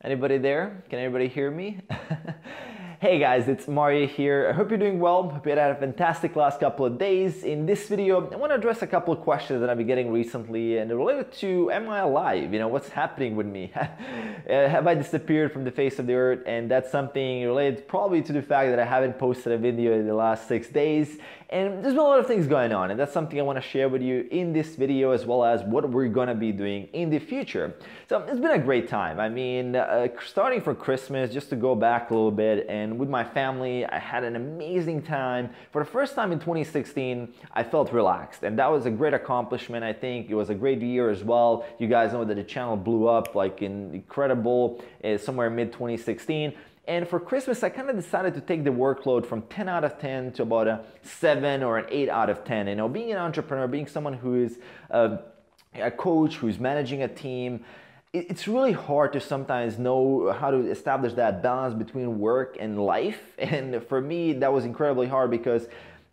Anybody there? Can anybody hear me? Hey guys, it's Mario here. I hope you're doing well. Hope you had a fantastic last couple of days. In this video, I want to address a couple of questions that I've been getting recently and related to, am I alive? You know, what's happening with me? Have I disappeared from the face of the earth? And that's something related probably to the fact that I haven't posted a video in the last 6 days. And there's been a lot of things going on, and that's something I want to share with you in this video, as well as what we're going to be doing in the future. So it's been a great time. I mean, starting for Christmas, just to go back a little bit, and with my family, I had an amazing time. For the first time in 2016, I felt relaxed, and that was a great accomplishment. I think it was a great year as well. You guys know that the channel blew up like incredible somewhere mid 2016. And for Christmas, I kind of decided to take the workload from 10 out of 10 to about a 7 or an 8 out of 10. You know, being an entrepreneur, being someone who is a coach, who's managing a team, it's really hard to sometimes know how to establish that balance between work and life. And for me, that was incredibly hard because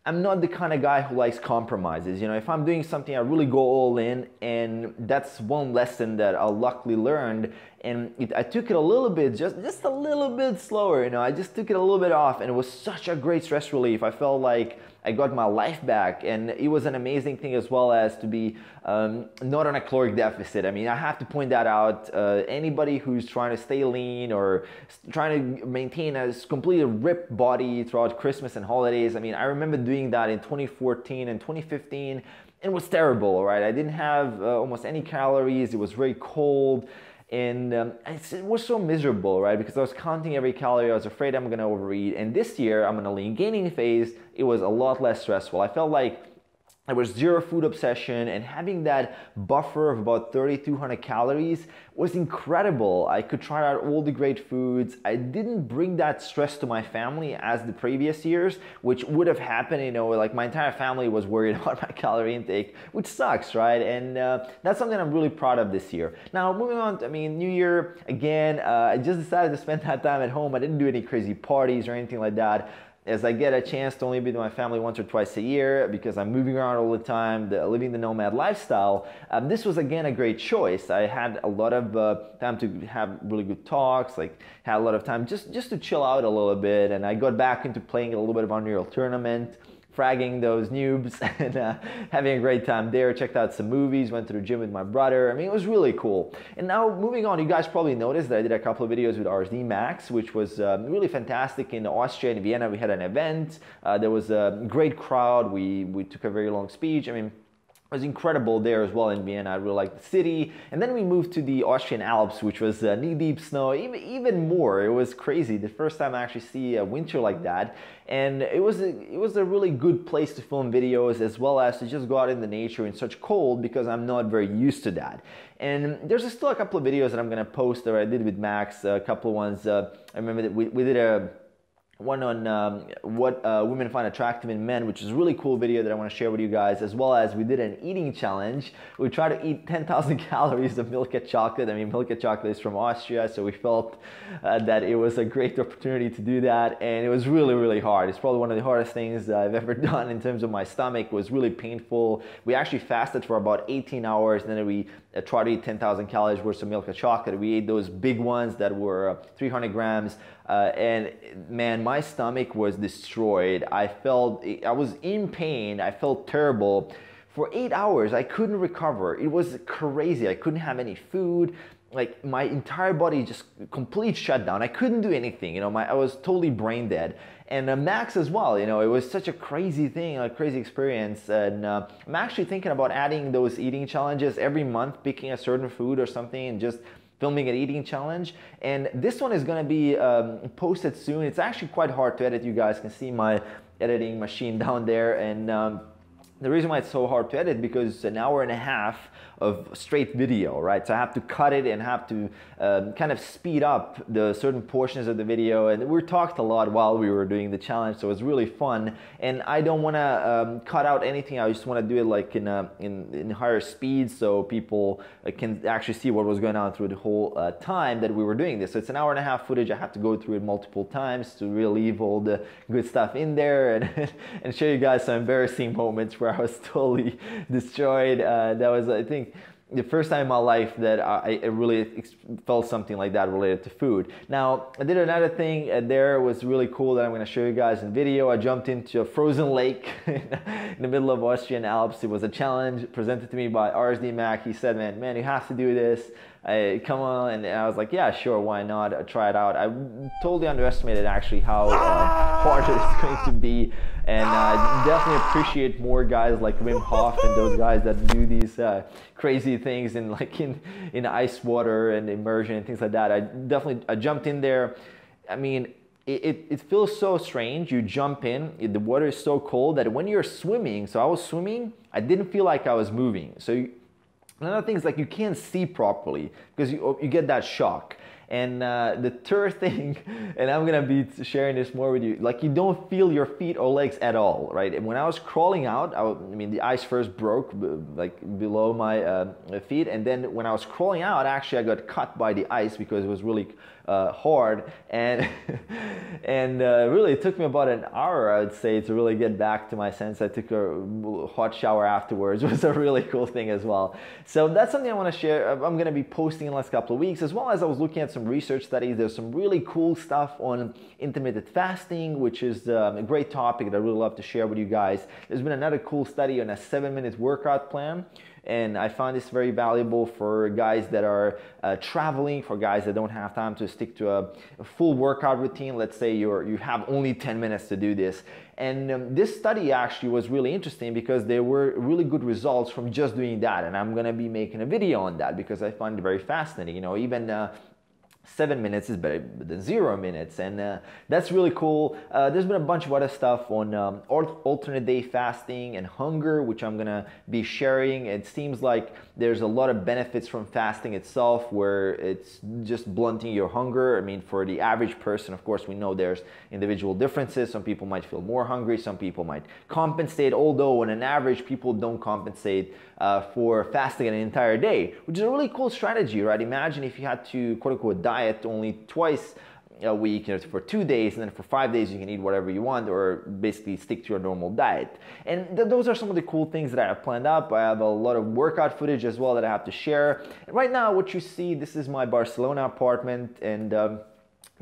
I'm not the kind of guy who likes compromises. You know, if I'm doing something, I really go all in, and that's one lesson that I luckily learned. And I took it a little bit, just a little bit slower. You know, I just took it a little bit off, and it was such a great stress relief. I felt like I got my life back, and it was an amazing thing, as well as to be not on a caloric deficit. I mean, I have to point that out. Anybody who's trying to stay lean or trying to maintain a completely ripped body throughout Christmas and holidays, I mean, I remember doing that in 2014 and 2015. It was terrible, right? I didn't have almost any calories. It was very cold. And it was so miserable, right? Because I was counting every calorie. I was afraid I'm gonna overeat. And this year, I'm in a lean gaining phase. It was a lot less stressful. I felt like there was zero food obsession, and having that buffer of about 3,200 calories was incredible. I could try out all the great foods. I didn't bring that stress to my family as the previous years, which would have happened, you know, like my entire family was worried about my calorie intake, which sucks, right? And that's something I'm really proud of this year. Now, moving on, I mean, New Year, again, I just decided to spend that time at home. I didn't do any crazy parties or anything like that, as I get a chance to only be with my family once or twice a year because I'm moving around all the time, living the nomad lifestyle. This was, again, a great choice. I had a lot of time to have really good talks, like had a lot of time just to chill out a little bit, and I got back into playing a little bit of Unreal Tournament, fragging those noobs, and having a great time there. Checked out some movies, went to the gym with my brother. I mean, it was really cool. And now moving on, you guys probably noticed that I did a couple of videos with RSD Max, which was really fantastic. In Austria, in Vienna, we had an event. There was a great crowd. We took a very long speech. I mean, it was incredible there as well in Vienna. I really liked the city. And then we moved to the Austrian Alps, which was knee-deep snow, even more. It was crazy. The first time I actually see a winter like that. And it was a really good place to film videos, as well as to just go out in the nature in such cold, because I'm not very used to that. And there's still a couple of videos that I'm gonna post that I did with Max, a couple of ones. I remember that we did one on what women find attractive in men, which is a really cool video that I want to share with you guys, as well as we did an eating challenge. We tried to eat 10,000 calories of Milka chocolate. I mean, Milka chocolate is from Austria, so we felt that it was a great opportunity to do that, and it was really, really hard. It's probably one of the hardest things I've ever done in terms of my stomach. It was really painful. We actually fasted for about 18 hours, and then we tried to eat 10,000 calories worth of Milka chocolate. We ate those big ones that were 300 grams, and man, my stomach was destroyed. I was in pain. I felt terrible. For 8 hours, I couldn't recover. It was crazy. I couldn't have any food. Like, my entire body just complete shutdown. I couldn't do anything. You know, I was totally brain dead. And Max as well. You know, it was such a crazy thing, a crazy experience. And I'm actually thinking about adding those eating challenges every month, picking a certain food or something and just filming an eating challenge. And this one is going to be posted soon. It's actually quite hard to edit. You guys can see my editing machine down there. And the reason why it's so hard to edit, because it's an hour and a half of straight video, right? So I have to cut it and have to kind of speed up the certain portions of the video. And we talked a lot while we were doing the challenge, so it was really fun. And I don't want to cut out anything. I just want to do it like in higher speed, so people can actually see what was going on through the whole time that we were doing this. So it's an hour and a half footage. I have to go through it multiple times to really leave all the good stuff in there and show you guys some embarrassing moments where I was totally destroyed. That was, I think, the first time in my life that I really felt something like that related to food. Now, I did another thing there was really cool that I'm going to show you guys in video. I jumped into a frozen lake in the middle of Austrian Alps. It was a challenge presented to me by RSD Mac. He said, man, you have to do this. Come on, and I was like, yeah, sure, why not? Try it out. I totally underestimated actually how hard it is going to be, and definitely appreciate more guys like Wim Hof and those guys that do these crazy things in ice water and immersion and things like that. I jumped in there. I mean, it feels so strange. You jump in, the water is so cold that when you're swimming, so I was swimming, I didn't feel like I was moving. So another thing is like you can't see properly because you get that shock. And the third thing, and I'm gonna be sharing this more with you, like you don't feel your feet or legs at all, right? And when I was crawling out, I mean the ice first broke like below my feet, and then when I was crawling out, actually I got cut by the ice because it was really hard, and really it took me about an hour, I would say, to really get back to my sense. I took a hot shower afterwards. It was a really cool thing as well. So that's something I want to share. I'm going to be posting in the last couple of weeks, as well as I was looking at some research studies. There's some really cool stuff on intermittent fasting, which is a great topic that I really love to share with you guys. There's been another cool study on a 7-minute workout plan, and I find this very valuable for guys that are traveling, for guys that don't have time to stick to a full workout routine. Let's say you have only 10 minutes to do this. And this study actually was really interesting because there were really good results from just doing that. And I'm gonna be making a video on that because I find it very fascinating. You know, even 7 minutes is better than 0 minutes, and that's really cool. There's been a bunch of other stuff on alternate day fasting and hunger, which I'm gonna be sharing. It seems like there's a lot of benefits from fasting itself, where it's just blunting your hunger. I mean, for the average person, of course, we know there's individual differences. Some people might feel more hungry, some people might compensate, although on an average, people don't compensate for fasting an entire day, which is a really cool strategy, right? Imagine if you had to, quote unquote, diet only twice a week, you know, for 2 days, and then for 5 days you can eat whatever you want, or basically stick to your normal diet. And those are some of the cool things that I have planned up. I have a lot of workout footage as well that I have to share. And right now, what you see, this is my Barcelona apartment, and the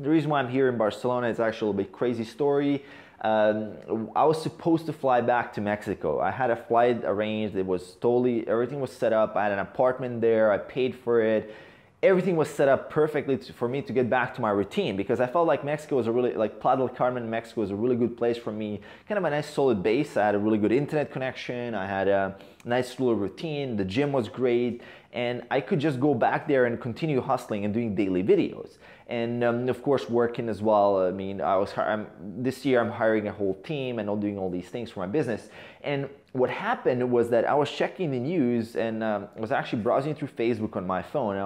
reason why I'm here in Barcelona is actually a bit crazy story. I was supposed to fly back to Mexico. I had a flight arranged. It was totally, everything was set up. I had an apartment there. I paid for it. Everything was set up perfectly for me to get back to my routine, because I felt like Mexico was a really, like Playa del Carmen, Mexico was a really good place for me. Kind of a nice solid base. I had a really good internet connection. I had a nice little routine. The gym was great. And I could just go back there and continue hustling and doing daily videos. And of course, working as well. I mean, this year I'm hiring a whole team and I'm doing all these things for my business. And what happened was that I was checking the news, and I was actually browsing through Facebook on my phone.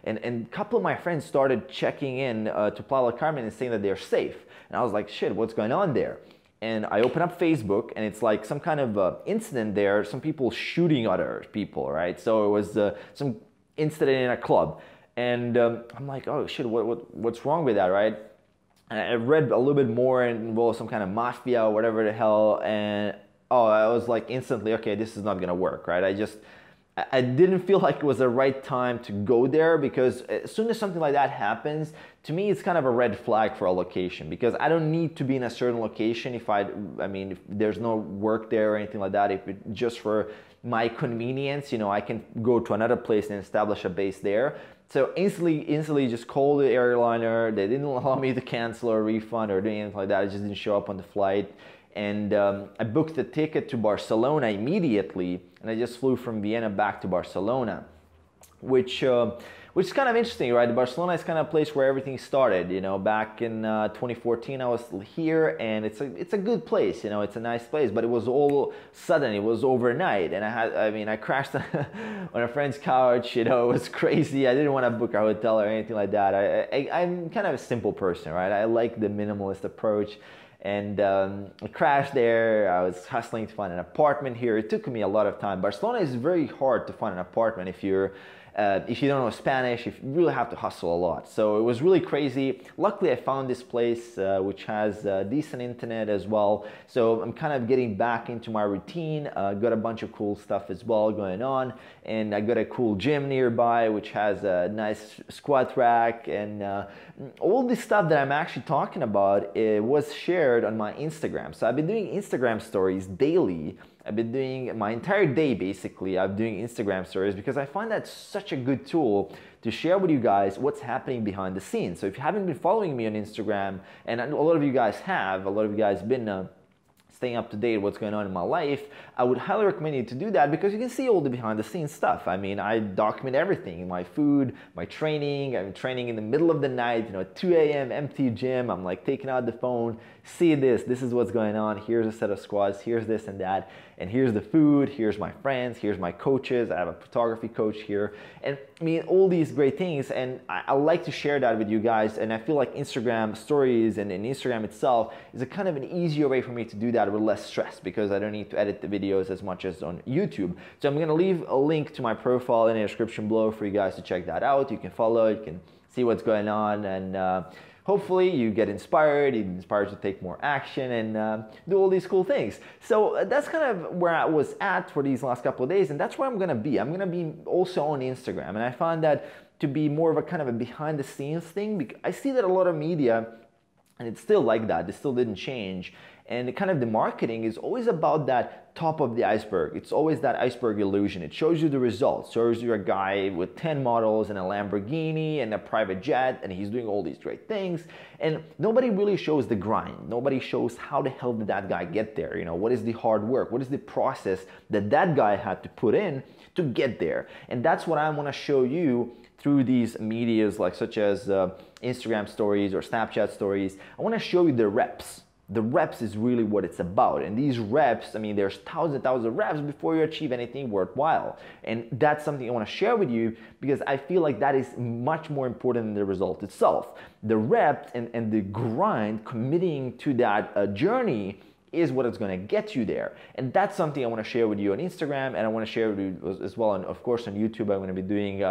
And a couple of my friends started checking in to Playa del Carmen and saying that they're safe. And I was like, shit, what's going on there? And I open up Facebook, and it's like some kind of incident there, some people shooting other people, right? So it was some incident in a club. And I'm like, oh shit, what's wrong with that, right? And I read a little bit more, and involved some kind of mafia or whatever the hell, and I was like instantly, okay, this is not gonna work, right? I didn't feel like it was the right time to go there, because as soon as something like that happens, to me, it's kind of a red flag for a location, because I don't need to be in a certain location if if there's no work there or anything like that. If it's just for my convenience, you know, I can go to another place and establish a base there. So instantly just called the airliner. They didn't allow me to cancel or refund or do anything like that. It just didn't show up on the flight. And I booked the ticket to Barcelona immediately, and I just flew from Vienna back to Barcelona, which is kind of interesting, right? Barcelona is kind of a place where everything started. You know, back in 2014, I was here, and it's a good place. You know, it's a nice place, but it was all sudden. It was overnight, and I crashed on a friend's couch. You know, it was crazy. I didn't want to book a hotel or anything like that. I'm kind of a simple person, right? I like the minimalist approach. And I crashed there. I was hustling to find an apartment here. It took me a lot of time. Barcelona is very hard to find an apartment if you're if you don't know Spanish, you really have to hustle a lot. So it was really crazy. Luckily, I found this place which has decent internet as well. So I'm kind of getting back into my routine. Got a bunch of cool stuff as well going on. And I got a cool gym nearby which has a nice squat rack, and all this stuff that I'm actually talking about, it was shared on my Instagram. So I've been doing Instagram stories daily. I've been doing my entire day basically. I'm doing Instagram stories because I find that such a good tool to share with you guys what's happening behind the scenes. So if you haven't been following me on Instagram, and a lot of you guys have, a lot of you guys been staying up to date with what's going on in my life, I would highly recommend you to do that because you can see all the behind the scenes stuff. I mean, I document everything, my food, my training. I'm training in the middle of the night, you know, at 2 a.m., empty gym. I'm like taking out the phone, see this is what's going on. Here's a set of squats, here's this and that. And here's the food, here's my friends, here's my coaches. I have a photography coach here. And I mean, all these great things. And I like to share that with you guys. And I feel like Instagram stories and Instagram itself is a kind of an easier way for me to do that with less stress because I don't need to edit the videos as much as on YouTube. So I'm gonna leave a link to my profile in the description below for you guys to check that out. You can follow, you can see what's going on, and hopefully you get inspired, you're inspired to take more action and do all these cool things. So that's kind of where I was at for these last couple of days, and that's where I'm gonna be. I'm gonna be also on Instagram, and I found that to be more of a kind of a behind the scenes thing, because I see that a lot of media, and it's still like that, it still didn't change. And kind of the marketing is always about that top of the iceberg. It's always that iceberg illusion. It shows you the results, shows you a guy with 10 models and a Lamborghini and a private jet, and he's doing all these great things. And nobody really shows the grind. Nobody shows how the hell did that guy get there? You know, what is the hard work? What is the process that that guy had to put in to get there? And that's what I want to show you through these medias, like such as Instagram stories or Snapchat stories. I want to show you the reps. The reps is really what it's about. And these reps, I mean, there's thousands and thousands of reps before you achieve anything worthwhile. And that's something I want to share with you because I feel like that is much more important than the result itself. The reps and the grind, committing to that journey is what is going to get you there. And that's something I want to share with you on Instagram, and I want to share with you as well, and of course on YouTube. I'm going to be doing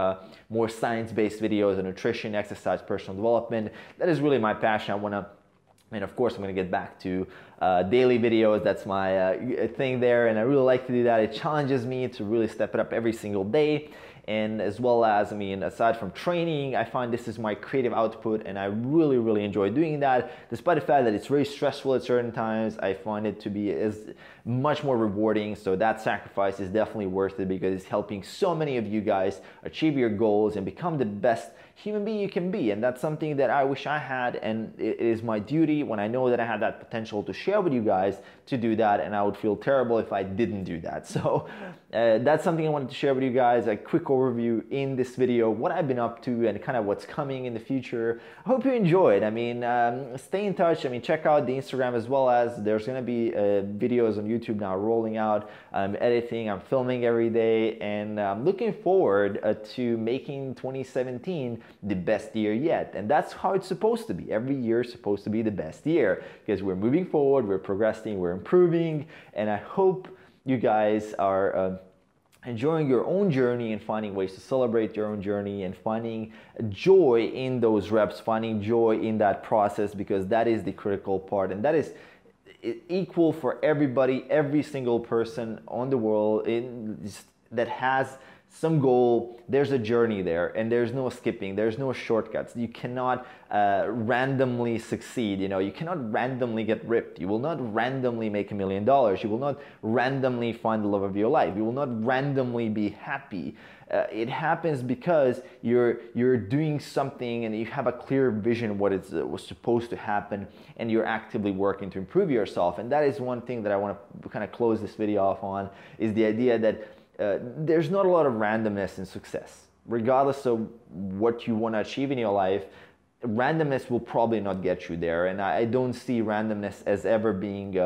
more science-based videos on nutrition, exercise, personal development. That is really my passion. I want to, and of course, I'm going to get back to daily videos. That's my thing there, and I really like to do that. It challenges me to really step it up every single day. And as well as, I mean, aside from training, I find this is my creative output, and I really, really enjoy doing that. Despite the fact that it's very stressful at certain times, I find it to be as much more rewarding. So that sacrifice is definitely worth it because it's helping so many of you guys achieve your goals and become the best human being you can be. And that's something that I wish I had, and it is my duty when I know that I have that potential to share with you guys to do that, and I would feel terrible if I didn't do that. So that's something I wanted to share with you guys, a quick overview in this video, what I've been up to and kind of what's coming in the future. I hope you enjoyed. I mean, stay in touch. I mean, check out the Instagram as well as there's going to be videos on YouTube now rolling out. I'm editing, I'm filming every day, and I'm looking forward to making 2017 the best year yet. And that's how it's supposed to be. Every year is supposed to be the best year because we're moving forward, we're progressing, we're improving, and I hope you guys are enjoying your own journey and finding ways to celebrate your own journey and finding joy in those reps, finding joy in that process, because that is the critical part, and that is equal for everybody, every single person on the world that has some goal. There's a journey there, and there's no skipping, there's no shortcuts. You cannot randomly succeed. You know, you cannot randomly get ripped. You will not randomly make $1 million. You will not randomly find the love of your life. You will not randomly be happy. It happens because you're doing something and you have a clear vision what was supposed to happen, and you're actively working to improve yourself. And that is one thing that I want to kind of close this video off on, is the idea that there's not a lot of randomness in success. Regardless of what you want to achieve in your life, randomness will probably not get you there. And I don't see randomness as ever being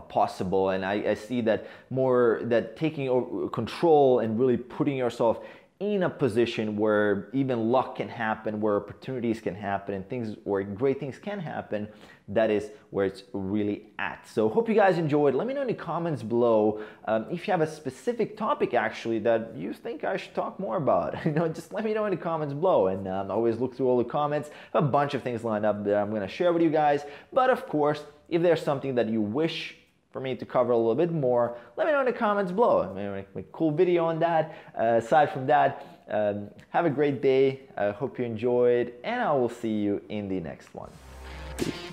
possible. And I see that more that taking over control and really putting yourself in a position where even luck can happen, where opportunities can happen, and things, or great things can happen, that is where it's really at. So hope you guys enjoyed. Let me know in the comments below if you have a specific topic actually that you think I should talk more about. Just let me know in the comments below, and I always look through all the comments. I have a bunch of things lined up that I'm going to share with you guys. But of course, if there's something that you wish for me to cover a little bit more, let me know in the comments below. I'm gonna make a cool video on that. Aside from that, have a great day. I hope you enjoyed, and I will see you in the next one. Peace.